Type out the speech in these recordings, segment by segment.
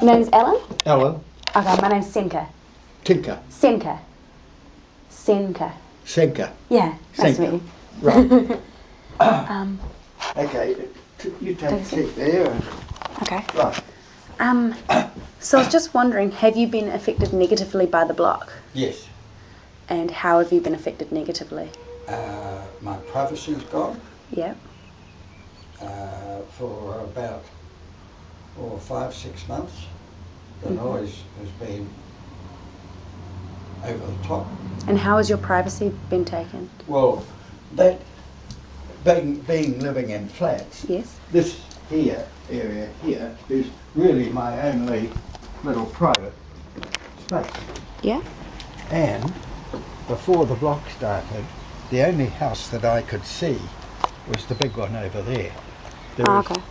Your name's Ellen? Ellen. Okay, my name's Senka. Tinker. Senka. Senka. Senka. Yeah, nice to Senka. meet you. Right. Okay, you take a seat there. Okay. Right. So I was just wondering, have you been affected negatively by the block? Yes. And how have you been affected negatively? My privacy's gone Yeah. for about 5-6 months. The noise has been over the top. And how has your privacy been taken? Well, that being living in flats, Yes. this here area here is really my only little private space. Yeah. And before the block started, the only house that I could see was the big one over there. Okay.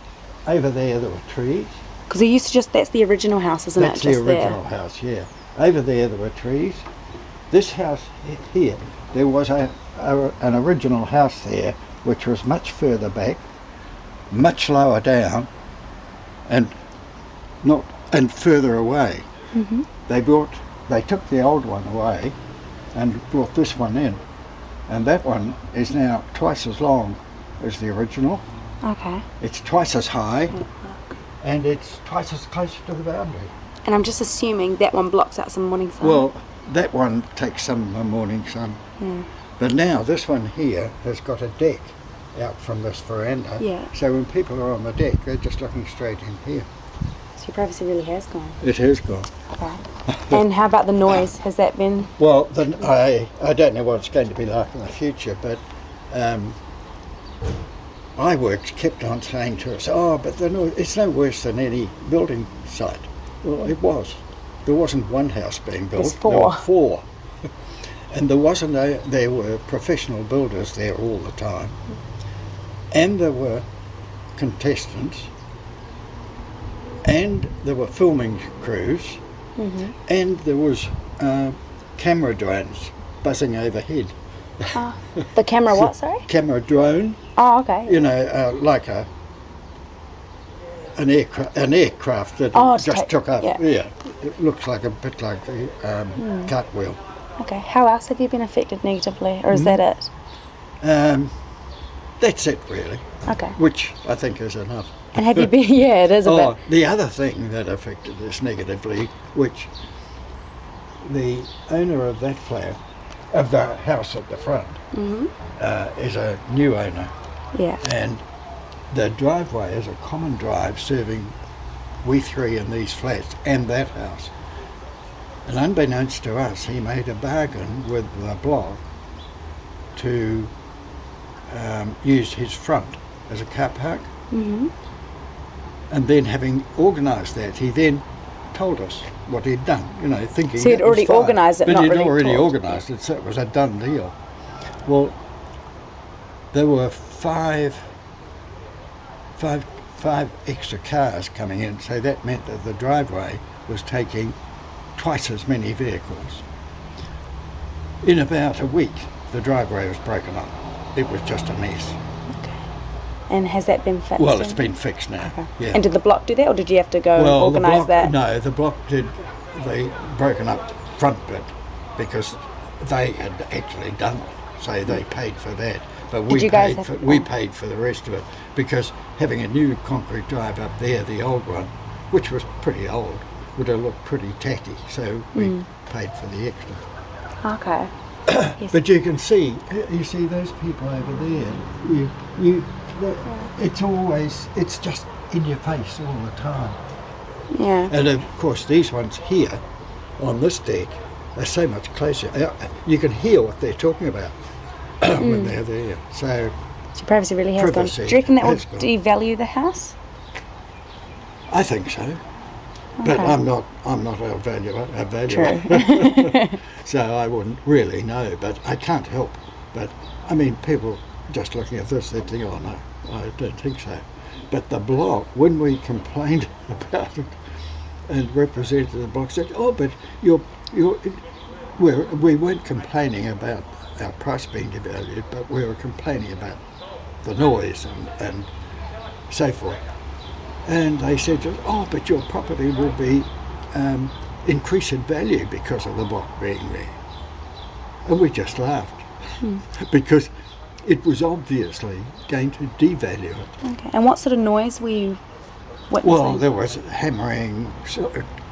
Over there were trees. Because it used to that's the original house, isn't That's it? Just the original house, yeah. Over there were trees. This house here, there was an original house there which was much further back, much lower down, and further away. Mm-hmm. They took the old one away and brought this one in, and that one is now twice as long as the original. Okay. It's twice as high, and it's twice as close to the boundary. And I'm just assuming that one blocks out some morning sun. Well, that one takes some of the morning sun. Yeah. But now this one here has got a deck out from this veranda. Yeah. So when people are on the deck, they're just looking straight in here. So your privacy really has gone. It has gone. Okay. And how about the noise? Has that been? Well, I don't know what it's going to be like in the future, but iWorks kept on saying to us, but the noise, it's no worse than any building site. Well, it was. There wasn't one house being built. There's 4. There were 4. And there were professional builders there all the time. And there were contestants. And there were filming crews. Mm-hmm. And there was camera drones buzzing overhead. The camera what, sorry? Camera drone. Oh, okay. You know, like an aircraft that took up. Yeah. It looks like a bit like a cartwheel. Okay. How else have you been affected negatively, or is that it? That's it really. Okay. Which I think is enough. And have you been? Yeah, it is a bit. The other thing that affected us negatively, which the owner of that flat, of the house at the front, is a new owner. Yeah. And the driveway is a common drive serving we 3 in these flats and that house. And unbeknownst to us, he made a bargain with the block to use his front as a car park. Mm-hmm. And then having organised that, he then told us what he'd done, thinking so he'd already organised it, but not he'd really already talked. organised it, so it was a done deal. Well, there were five extra cars coming in, so that meant that the driveway was taking twice as many vehicles. In about a week, the driveway was broken up. It was just a mess. Okay. And has that been fixed? Well, it's been fixed now. Okay. Yeah. And did the block do that, or did you have to go and organise that? No, the block did. They broken up the front bit because they had actually done it, so they paid for that. But we paid for the rest of it because having a new concrete drive up there, the old one, which was pretty old, would have looked pretty tacky. So we paid for the extra. Okay. Yes. But you can see those people over there. It's just in your face all the time. Yeah. And of course, these ones here on this deck are so much closer. You can hear what they're talking about when they're there. So your privacy really has gone. Do you reckon that will devalue the house? I think so. Okay. But I'm not a valuer. True. So I wouldn't really know, but I can't help. But I mean, people just looking at this, they think, oh no, I don't think so. But the block, when we complained about it, and representative of the block said, but we weren't complaining about our price being devalued, but we were complaining about the noise and so forth. And they said, oh, but your property will be increase in value because of the block being there. And we just laughed because it was obviously going to devalue it. Okay. And what sort of noise were you witnessing? Well, there was hammering.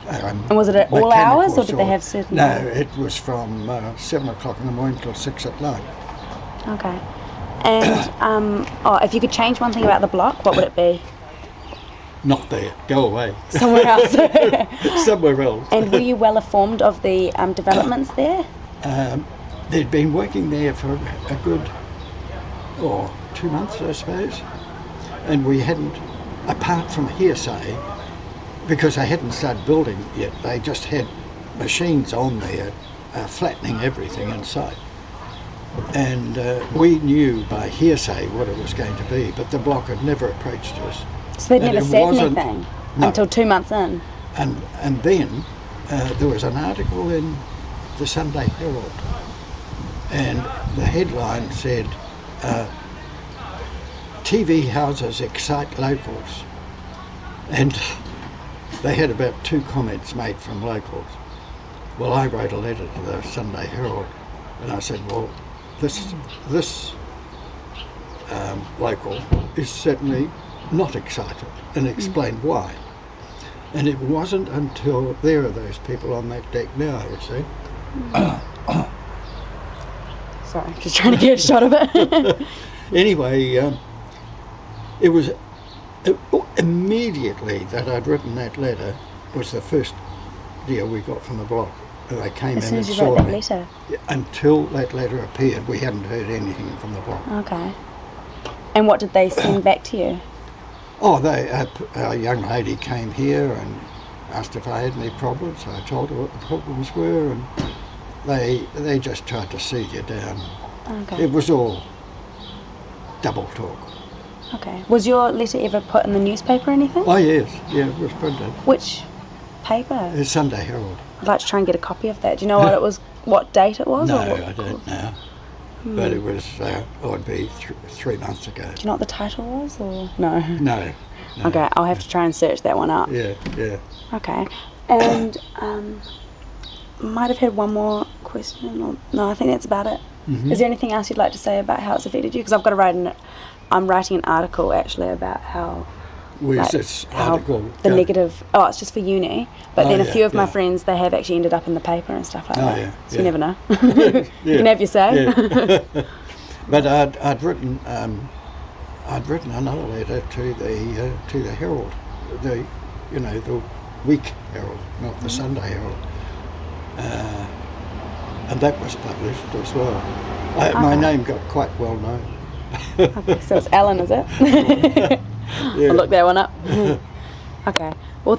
And was it at all hours, or did they have certain? No, it was from 7 o'clock in the morning till 6 at night. Okay. And if you could change one thing about the block, what would it be? Not there. Go away. Somewhere else. Somewhere else. And were you well informed of the developments there? They'd been working there for a good 2 months, I suppose, and we hadn't, apart from hearsay, because they hadn't started building yet, they just had machines on there flattening everything inside. And we knew by hearsay what it was going to be, but the block had never approached us. So they'd never said anything until 2 months in? And then there was an article in the Sunday Herald, and the headline said, TV houses excite locals. And they had about 2 comments made from locals. Well, I wrote a letter to the Sunday Herald, and I said, well, this local is certainly not excited, and explained why. And it wasn't until there are those people on that deck now, you see. Sorry, just trying to get a shot of it. Anyway, it was immediately that I'd written that letter was the first deal we got from the block. They came as in soon and as you saw wrote that me. letter? Until that letter appeared, we hadn't heard anything from the block. Okay. And what did they send back to you? Oh, a young lady came here and asked if I had any problems. I told her what the problems were, and they just tried to soothe you down. Okay. It was all double talk. Okay. Was your letter ever put in the newspaper or anything? Oh yes, yeah, it was printed. Which paper? The Sunday Herald. I'd like to try and get a copy of that. Do you know what it was? What date it was? No, or what? I don't know. But it was, would be 3 months ago. Do you know what the title was, or no? No. Okay, I'll have to try and search that one up. Yeah. Okay, and might have had one more question. Or, no, I think that's about it. Mm-hmm. Is there anything else you'd like to say about how it's affected you? Because I've got to I'm writing an article actually about how. Where's this article? The negative. Oh, it's just for uni. But then a few of my yeah. friends, they have actually ended up in the paper and stuff like that. Yeah, so you never know. You can have your say. Yeah. But I'd written another letter to the Herald, the Week Herald, not the Sunday Herald, and that was published as well. My name got quite well known. Okay, so it's Alan, is it? Yeah. I'll look that one up. Okay. Well,